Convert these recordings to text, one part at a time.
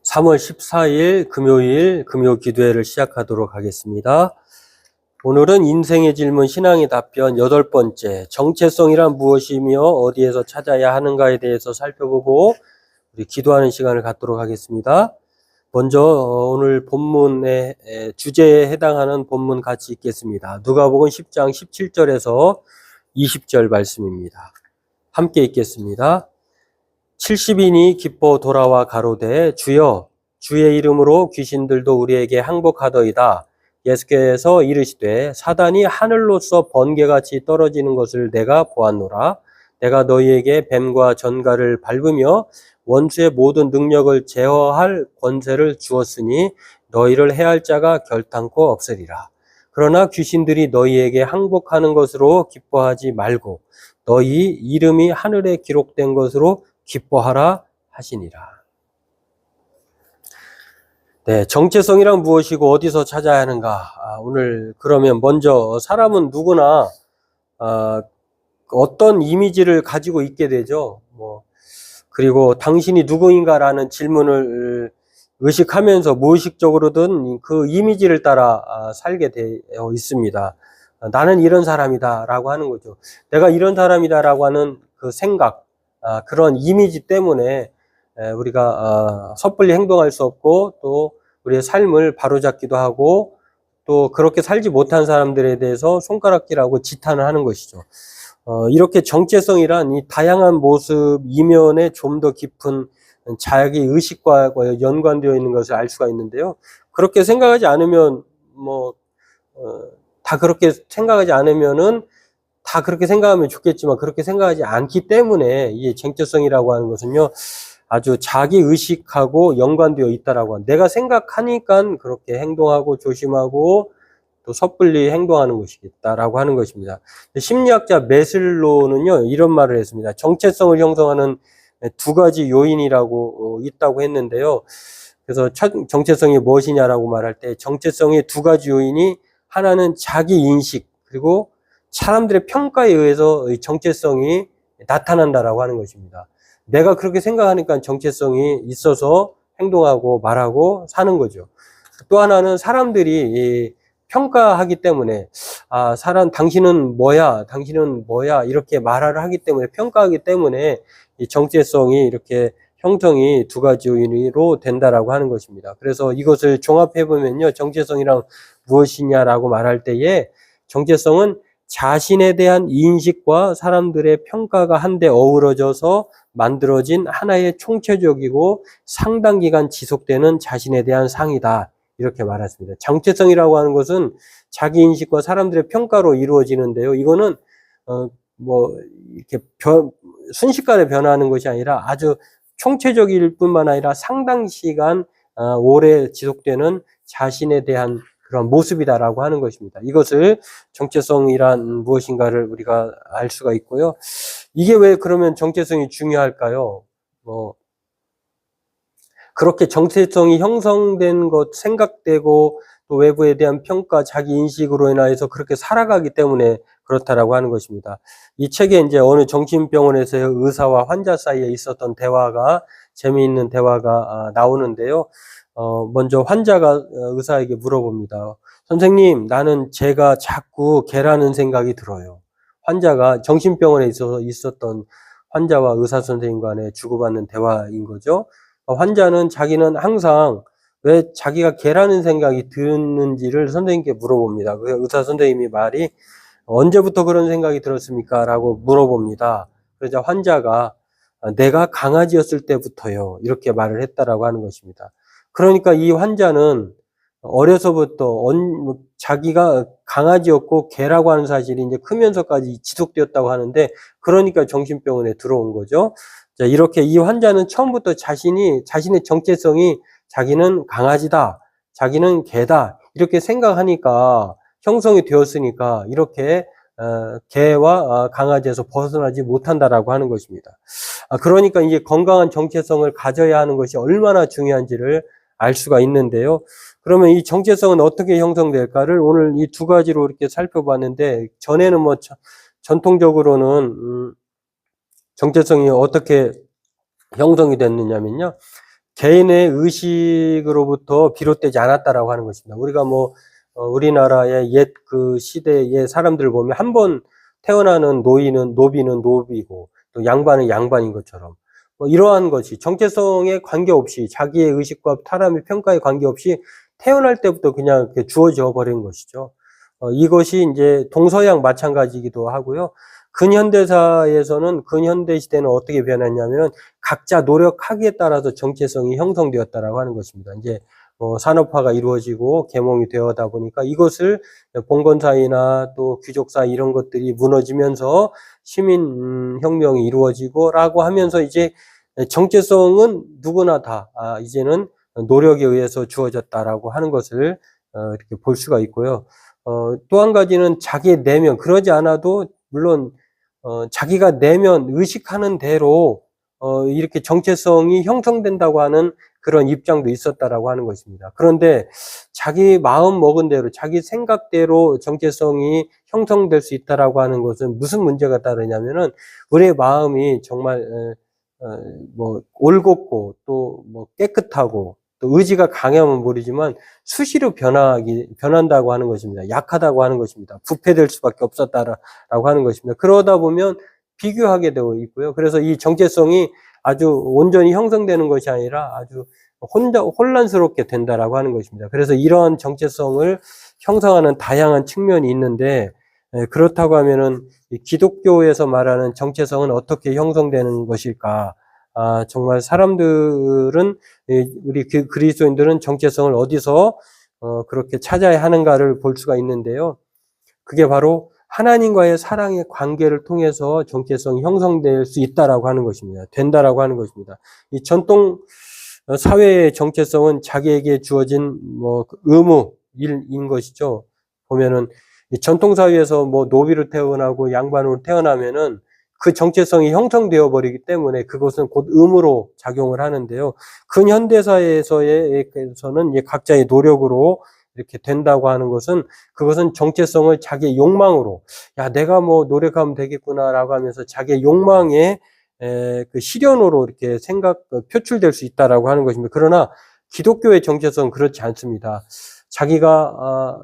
3월 14일 금요일 금요 기도회를 시작하도록 하겠습니다. 오늘은 인생의 질문 신앙의 답변 8번째, 정체성이란 무엇이며 어디에서 찾아야 하는가에 대해서 살펴보고 우리 기도하는 시간을 갖도록 하겠습니다. 먼저 오늘 본문의 주제에 해당하는 본문 같이 읽겠습니다. 누가복음 10장 17절에서 20절 말씀입니다. 함께 읽겠습니다. 70인이 기뻐 돌아와 가로되 주여 주의 이름으로 귀신들도 우리에게 항복하더이다. 예수께서 이르시되 사단이 하늘로서 번개같이 떨어지는 것을 내가 보았노라. 내가 너희에게 뱀과 전갈을 밟으며 원수의 모든 능력을 제어할 권세를 주었으니 너희를 해할 자가 결탄코 없으리라. 그러나 귀신들이 너희에게 항복하는 것으로 기뻐하지 말고 너희 이름이 하늘에 기록된 것으로 기뻐하라 하시니라. 네, 정체성이란 무엇이고 어디서 찾아야 하는가? 오늘 그러면 먼저 사람은 누구나 어떤 이미지를 가지고 있게 되죠. 그리고 당신이 누구인가라는 질문을 의식하면서 무의식적으로든 그 이미지를 따라 살게 되어 있습니다. 나는 이런 사람이다라고 하는 거죠. 내가 이런 사람이다라고 하는 그 생각, 그런 이미지 때문에 우리가 섣불리 행동할 수 없고 또 우리의 삶을 바로잡기도 하고 또 그렇게 살지 못한 사람들에 대해서 손가락질하고 지탄을 하는 것이죠. 이렇게 정체성이란 이 다양한 모습 이면에 좀 더 깊은 자기 의식과 연관되어 있는 것을 알 수가 있는데요. 그렇게 생각하지 않으면 다 그렇게 생각하지 않으면은 다 그렇게 생각하면 좋겠지만 그렇게 생각하지 않기 때문에 이 정체성이라고 하는 것은요 아주 자기 의식하고 연관되어 있다라고 합니다. 내가 생각하니까 그렇게 행동하고 조심하고 또 섣불리 행동하는 것이겠다라고 하는 것입니다. 심리학자 메슬로우는요 이런 말을 했습니다. 정체성을 형성하는 두 가지 요인이라고 있다고 했는데요. 그래서 정체성이 무엇이냐라고 말할 때 정체성의 두 가지 요인이 하나는 자기 인식 그리고 사람들의 평가에 의해서 정체성이 나타난다라고 하는 것입니다. 내가 그렇게 생각하니까 정체성이 있어서 행동하고 말하고 사는 거죠. 또 하나는 사람들이 평가하기 때문에 당신은 뭐야 이렇게 말을 하기 때문에 평가하기 때문에 이 정체성이 이렇게 형성이 두 가지 요인으로 된다라고 하는 것입니다. 그래서 이것을 종합해 보면요 정체성이란 무엇이냐라고 말할 때에 정체성은 자신에 대한 인식과 사람들의 평가가 한데 어우러져서 만들어진 하나의 총체적이고 상당 기간 지속되는 자신에 대한 상이다. 이렇게 말했습니다. 정체성이라고 하는 것은 자기 인식과 사람들의 평가로 이루어지는데요. 이거는 이렇게 순식간에 변화하는 것이 아니라 아주 총체적일 뿐만 아니라 상당 시간 오래 지속되는 자신에 대한 그런 모습이다라고 하는 것입니다. 이것을 정체성이란 무엇인가를 우리가 알 수가 있고요. 이게 왜 그러면 정체성이 중요할까요? 그렇게 정체성이 형성된 것, 생각되고 또 외부에 대한 평가, 자기 인식으로 인해서 그렇게 살아가기 때문에 그렇다라고 하는 것입니다. 이 책에 이제 어느 정신병원에서의 의사와 환자 사이에 있었던 대화가 재미있는 대화가 나오는데요. 먼저 환자가 의사에게 물어봅니다. 선생님, 나는 제가 자꾸 개라는 생각이 들어요. 환자가 정신병원에 있었던 환자와 의사 선생님 간에 주고받는 대화인 거죠. 환자는 자기는 항상 왜 자기가 개라는 생각이 드는지를 선생님께 물어봅니다. 그 의사 선생님이 말이 언제부터 그런 생각이 들었습니까? 라고 물어봅니다. 그러자 환자가 내가 강아지였을 때부터요. 이렇게 말을 했다라고 하는 것입니다. 그러니까 이 환자는 어려서부터 자기가 강아지였고 개라고 하는 사실이 이제 크면서까지 지속되었다고 하는데 그러니까 정신병원에 들어온 거죠. 자, 이렇게 이 환자는 처음부터 자신의 정체성이 자기는 강아지다, 자기는 개다 이렇게 생각하니까 형성이 되었으니까 이렇게 개와 강아지에서 벗어나지 못한다라고 하는 것입니다. 그러니까 이제 건강한 정체성을 가져야 하는 것이 얼마나 중요한지를 알 수가 있는데요. 그러면 이 정체성은 어떻게 형성될까를 오늘 이 두 가지로 이렇게 살펴봤는데 전에는 전통적으로는 정체성이 어떻게 형성이 됐느냐면요. 개인의 의식으로부터 비롯되지 않았다라고 하는 것입니다. 우리가 우리나라의 옛 그 시대의 사람들을 보면 한 번 태어나는 노비는 노비고 또 양반은 양반인 것처럼 이러한 것이 정체성에 관계없이 자기의 의식과 사람의 평가에 관계없이 태어날 때부터 그냥 주어져 버린 것이죠. 이것이 이제 동서양 마찬가지이기도 하고요. 근현대사에서는 근현대 시대는 어떻게 변했냐면은 각자 노력하기에 따라서 정체성이 형성되었다라고 하는 것입니다. 이제 산업화가 이루어지고 계몽이 되어다 보니까 이것을 봉건 사회나 또 귀족 사회 이런 것들이 무너지면서 시민 혁명이 이루어지고라고 하면서 이제 정체성은 누구나 다 이제는 노력에 의해서 주어졌다라고 하는 것을 이렇게 볼 수가 있고요. 또 한 가지는 자기의 내면, 그러지 않아도 물론 자기가 내면 의식하는 대로 이렇게 정체성이 형성된다고 하는 그런 입장도 있었다라고 하는 것입니다. 그런데 자기 마음 먹은 대로, 자기 생각대로 정체성이 형성될 수 있다라고 하는 것은 무슨 문제가 따르냐면은 우리의 마음이 정말 올곧고 또 깨끗하고 또 의지가 강하면 모르지만 수시로 변한다고 하는 것입니다. 약하다고 하는 것입니다. 부패될 수밖에 없었다라고 하는 것입니다. 그러다 보면 비교하게 되어 있고요. 그래서 이 정체성이 아주 온전히 형성되는 것이 아니라 아주 혼란스럽게 된다라고 하는 것입니다. 그래서 이러한 정체성을 형성하는 다양한 측면이 있는데 그렇다고 하면은 기독교에서 말하는 정체성은 어떻게 형성되는 것일까? 정말 사람들은 우리 그리스도인들은 정체성을 어디서 그렇게 찾아야 하는가를 볼 수가 있는데요. 그게 바로 하나님과의 사랑의 관계를 통해서 정체성이 형성될 수 있다라고 하는 것입니다. 된다라고 하는 것입니다. 이 전통 사회의 정체성은 자기에게 주어진 의무인 것이죠. 보면은 이 전통 사회에서 노비로 태어나고 양반으로 태어나면은 그 정체성이 형성되어 버리기 때문에 그것은 곧 의무로 작용을 하는데요. 근현대사에서는 각자의 노력으로 이렇게 된다고 하는 것은 그것은 정체성을 자기의 욕망으로 내가 노력하면 되겠구나라고 하면서 자기의 욕망의 그 실현으로 이렇게 표출될 수 있다라고 하는 것입니다. 그러나 기독교의 정체성은 그렇지 않습니다. 자기가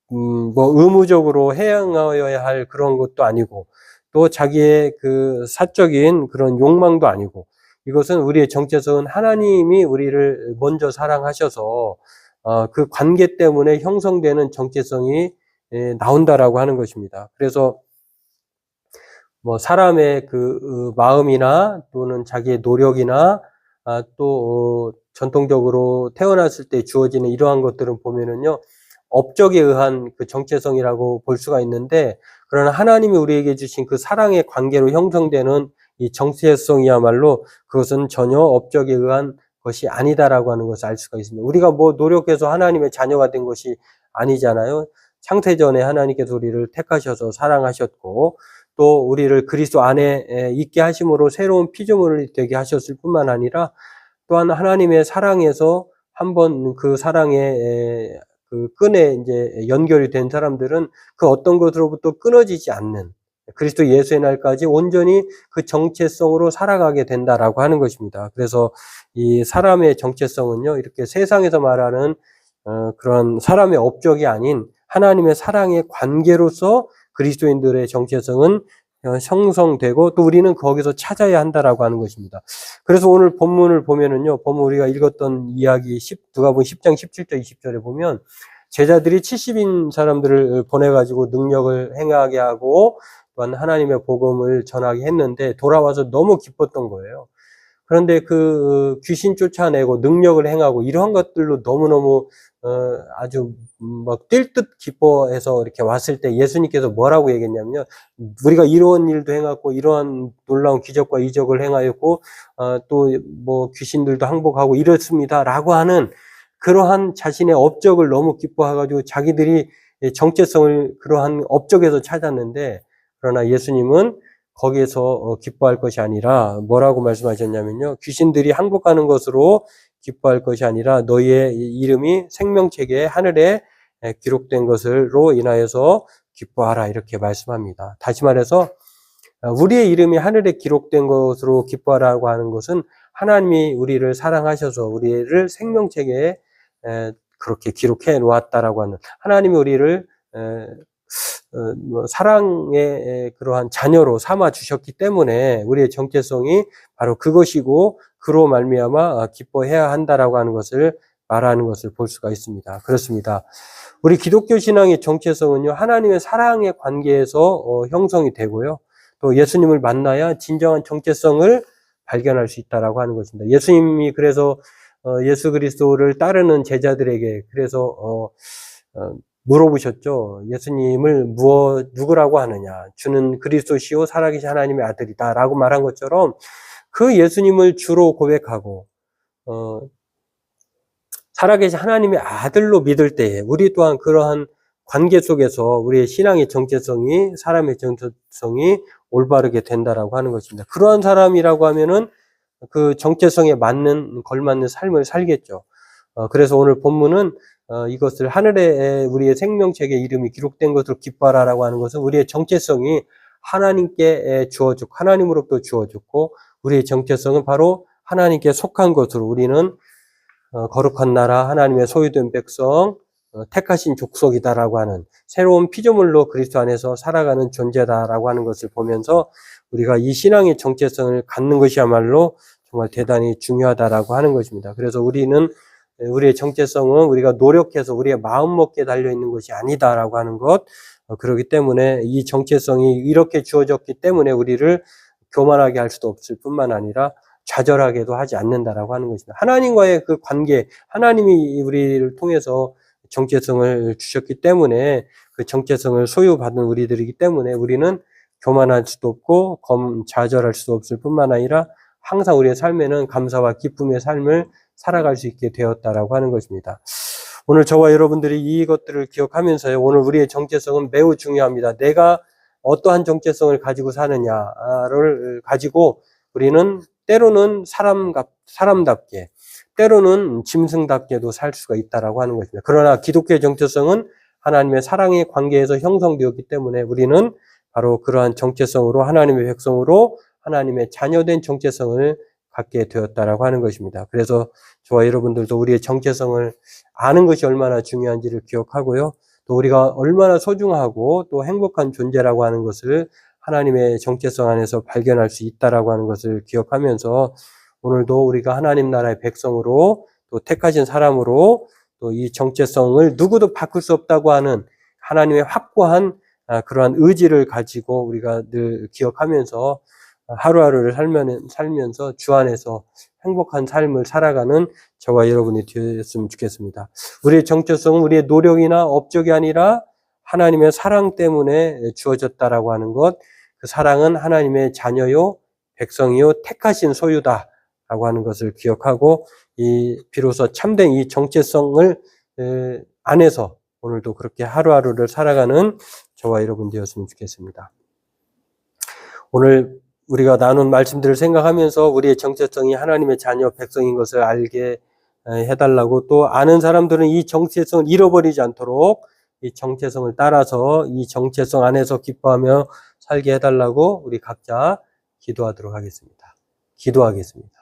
의무적으로 행하여야 할 그런 것도 아니고 또 자기의 그 사적인 그런 욕망도 아니고 이것은 우리의 정체성은 하나님이 우리를 먼저 사랑하셔서 그 관계 때문에 형성되는 정체성이 나온다라고 하는 것입니다. 그래서 사람의 그 마음이나 또는 자기의 노력이나 또 전통적으로 태어났을 때 주어지는 이러한 것들은 보면은요, 업적에 의한 그 정체성이라고 볼 수가 있는데, 그러나 하나님이 우리에게 주신 그 사랑의 관계로 형성되는 이 정체성이야말로 그것은 전혀 업적에 의한 것이 아니다라고 하는 것을 알 수가 있습니다. 우리가 노력해서 하나님의 자녀가 된 것이 아니잖아요. 창세전에 하나님께서 우리를 택하셔서 사랑하셨고, 또 우리를 그리스도 안에 있게 하심으로 새로운 피조물이 되게 하셨을 뿐만 아니라 또한 하나님의 사랑에서 한번 그 사랑의 그 끈에 이제 연결이 된 사람들은 그 어떤 것으로부터 끊어지지 않는 그리스도 예수의 날까지 온전히 그 정체성으로 살아가게 된다라고 하는 것입니다. 그래서 이 사람의 정체성은요, 이렇게 세상에서 말하는 그런 사람의 업적이 아닌 하나님의 사랑의 관계로서 그리스도인들의 정체성은 형성되고 또 우리는 거기서 찾아야 한다라고 하는 것입니다. 그래서 오늘 본문을 보면은요, 본문 우리가 읽었던 이야기 누가복음 10장 17절 20절에 보면 제자들이 70인 사람들을 보내가지고 능력을 행하게 하고 또한 하나님의 복음을 전하게 했는데 돌아와서 너무 기뻤던 거예요. 그런데 그 귀신 쫓아내고 능력을 행하고 이러한 것들로 너무너무 아주 뛸 듯 기뻐해서 이렇게 왔을 때 예수님께서 뭐라고 얘기했냐면요. 우리가 이러한 일도 행하고 이러한 놀라운 기적과 이적을 행하였고 또 귀신들도 항복하고 이렇습니다라고 하는 그러한 자신의 업적을 너무 기뻐해가지고 자기들이 정체성을 그러한 업적에서 찾았는데 그러나 예수님은 거기에서 기뻐할 것이 아니라 뭐라고 말씀하셨냐면요. 귀신들이 항복하는 것으로 기뻐할 것이 아니라 너희의 이름이 생명책에 하늘에 기록된 것으로 인하여서 기뻐하라 이렇게 말씀합니다. 다시 말해서 우리의 이름이 하늘에 기록된 것으로 기뻐하라고 하는 것은 하나님이 우리를 사랑하셔서 우리를 생명책에 그렇게 기록해 놓았다라고 하는, 하나님이 우리를 사랑의 그러한 자녀로 삼아 주셨기 때문에 우리의 정체성이 바로 그것이고, 그로 말미암아 기뻐해야 한다라고 하는 것을 말하는 것을 볼 수가 있습니다. 그렇습니다. 우리 기독교 신앙의 정체성은요, 하나님의 사랑의 관계에서 형성이 되고요, 또 예수님을 만나야 진정한 정체성을 발견할 수 있다라고 하는 것입니다. 예수님이 그래서 예수 그리스도를 따르는 제자들에게 그래서 물어보셨죠. 예수님을 누구라고 하느냐? 주는 그리스도시요 살아계신 하나님의 아들이다 라고 말한 것처럼, 그 예수님을 주로 고백하고 살아계신 하나님의 아들로 믿을 때에 우리 또한 그러한 관계 속에서 우리의 신앙의 정체성이, 사람의 정체성이 올바르게 된다라고 하는 것입니다. 그러한 사람이라고 하면은 그 정체성에 걸맞는 삶을 살겠죠. 그래서 오늘 본문은 이것을 하늘에 우리의 생명책에 이름이 기록된 것으로 기뻐하라라고 하는 것은 우리의 정체성이 하나님께 주어졌고, 하나님으로부터 주어졌고, 우리의 정체성은 바로 하나님께 속한 것으로, 우리는 거룩한 나라, 하나님의 소유된 백성, 택하신 족속이다라고 하는 새로운 피조물로 그리스도 안에서 살아가는 존재다라고 하는 것을 보면서 우리가 이 신앙의 정체성을 갖는 것이야말로 정말 대단히 중요하다라고 하는 것입니다. 그래서 우리의 정체성은 우리가 노력해서 우리의 마음먹기에 달려있는 것이 아니다라고 하는 것, 그렇기 때문에 이 정체성이 이렇게 주어졌기 때문에 우리를 교만하게 할 수도 없을 뿐만 아니라 좌절하게도 하지 않는다라고 하는 것입니다. 하나님과의 그 관계, 하나님이 우리를 통해서 정체성을 주셨기 때문에 그 정체성을 소유받은 우리들이기 때문에 우리는 교만할 수도 없고 좌절할 수도 없을 뿐만 아니라 항상 우리의 삶에는 감사와 기쁨의 삶을 살아갈 수 있게 되었다라고 하는 것입니다. 오늘 저와 여러분들이 이것들을 기억하면서요, 오늘 우리의 정체성은 매우 중요합니다. 내가 어떠한 정체성을 가지고 사느냐를 가지고 우리는 때로는 사람답게, 때로는 짐승답게도 살 수가 있다라고 하는 것입니다. 그러나 기독교의 정체성은 하나님의 사랑의 관계에서 형성되었기 때문에 우리는 바로 그러한 정체성으로, 하나님의 백성으로 하나님의 자녀된 정체성을 갖게 되었다라고 하는 것입니다. 그래서 저와 여러분들도 우리의 정체성을 아는 것이 얼마나 중요한지를 기억하고요, 또 우리가 얼마나 소중하고 또 행복한 존재라고 하는 것을 하나님의 정체성 안에서 발견할 수 있다라고 하는 것을 기억하면서 오늘도 우리가 하나님 나라의 백성으로, 또 택하신 사람으로, 또 이 정체성을 누구도 바꿀 수 없다고 하는 하나님의 확고한 그러한 의지를 가지고 우리가 늘 기억하면서 하루하루를 살면서 주 안에서 행복한 삶을 살아가는 저와 여러분이 되었으면 좋겠습니다. 우리의 정체성은 우리의 노력이나 업적이 아니라 하나님의 사랑 때문에 주어졌다라고 하는 것, 그 사랑은 하나님의 자녀요, 백성이요, 택하신 소유다라고 하는 것을 기억하고, 비로소 참된 이 정체성을 안에서 오늘도 그렇게 하루하루를 살아가는 저와 여러분 되었으면 좋겠습니다. 오늘 우리가 나눈 말씀들을 생각하면서 우리의 정체성이 하나님의 자녀, 백성인 것을 알게 해달라고, 또 아는 사람들은 이 정체성을 잃어버리지 않도록 이 정체성을 따라서 이 정체성 안에서 기뻐하며 살게 해달라고 우리 각자 기도하도록 하겠습니다. 기도하겠습니다.